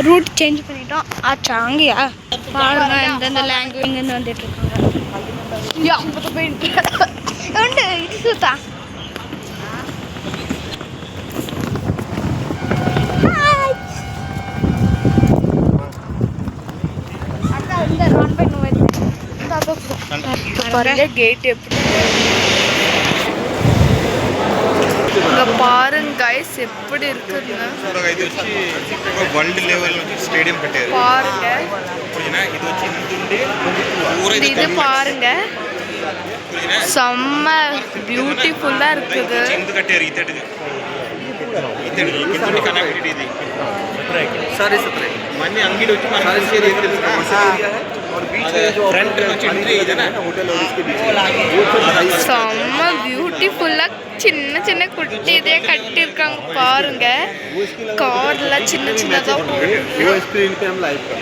route change பண்ணிட்டோம் ஆச்சா அங்கயா பாருங்க இந்த லாங்குவேஜ் இங்க இருந்து வந்துட்டு இருக்காங்க யா அப்போ போயிட்டு உண்டு இது சுத்தா அக்கா இந்த ரன் பண்ணுவேன் இந்த அப்போ பாருங்க கேட் எப்படி இங்க பாருங்க गाइस எப்படி இருக்குன்னு இது వచ్చి వరల్డ్ లెవెల్ నుంచి స్టేడియం కట్టారు பாருங்க புரியுதா இது వచ్చి ఇందుండి இது பாருங்க செம்ம பியூட்டிஃபுல்லா இருக்குது ఇందు కట్టారు ఇతడు ఇందు కనెక్టెడ్ ఇది సారీ సత్రే మన్ని అంగిడి వచ్చి మన సేల్ ఏరియా और बीच में जो फ्रंट నుంచి ఎంట్రీ ఇదేనా హోటల్ और इसके बीच செம்ம பியூட்டிஃபுல்லா சின்ன சின்ன குட்டி இதே கட்டிருக்காங்க பாருங்க கார்ல சின்ன சின்னதா वो स्क्रीन पे हम लाइव कर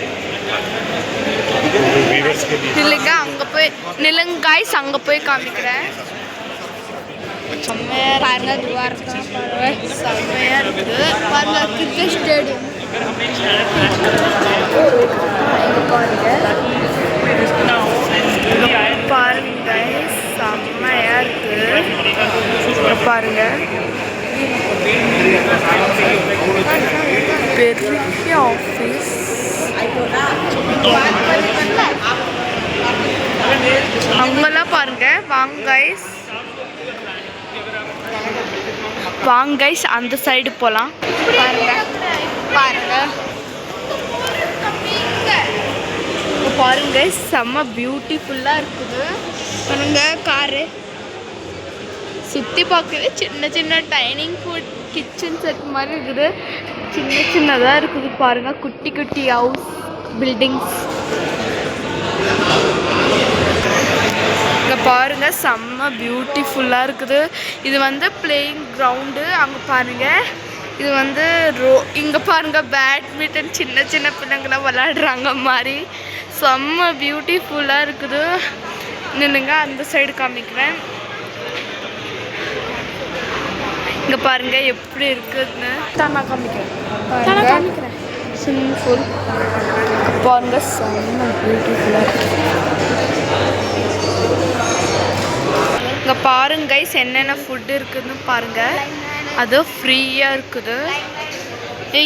व्यूअर्स के लिए நில்லுங்க அங்க போய் நில்லுங்க गाइस அங்க போய் காமிக்கிறேன் செம்மையா பாருங்க துவாரகா பாருங்க செம்மையா இருக்கு பாருங்க கிரிக்கெட் ஸ்டேடியம் பாருங்க गाइस செம்மையா இருக்கு பாருங்க பெரிய ஆஃபீஸ் அங்கெல்லாம் பாருங்க வாங்க गाइस வாங்க गाइस அந்த சைடு போலாம் பாருங்க பாருங்க பாருங்க செம்ம பியூட்டிஃபுல்லா இருக்குது பாருங்க காரு சுற்றி பார்க்கவே சின்ன சின்ன டைனிங் ஃபுட் கிச்சன் செட் மாதிரி இருக்குது சின்ன சின்னதாக இருக்குது பாருங்கள் குட்டி குட்டி ஹவுஸ் பில்டிங்ஸ் இங்கே பாருங்கள் செம்ம பியூட்டிஃபுல்லாக இருக்குது இது வந்து பிளேயிங் கிரவுண்டு அங்கே பாருங்கள் இது வந்து இங்கே பாருங்கள் பேட்மிண்டன் சின்ன சின்ன பிள்ளைங்களாம் விளையாடுறாங்க மாதிரி செம்ம பியூட்டிஃபுல்லாக இருக்குது நின்னுங்க அந்த சைடு காமிக்கிறேன் இங்கே பாருங்க எப்படி இருக்குதுன்னு நான் காமிக்கிறேன் ஸ்விம்மிங் பூல் பாருங்க செம்ம பியூட்டிஃபுல்லாக இருக்கு இங்கே பாருங்க गाइस என்னென்ன ஃபுட் இருக்குதுன்னு பாருங்க அது ஃப்ரீயாக இருக்குது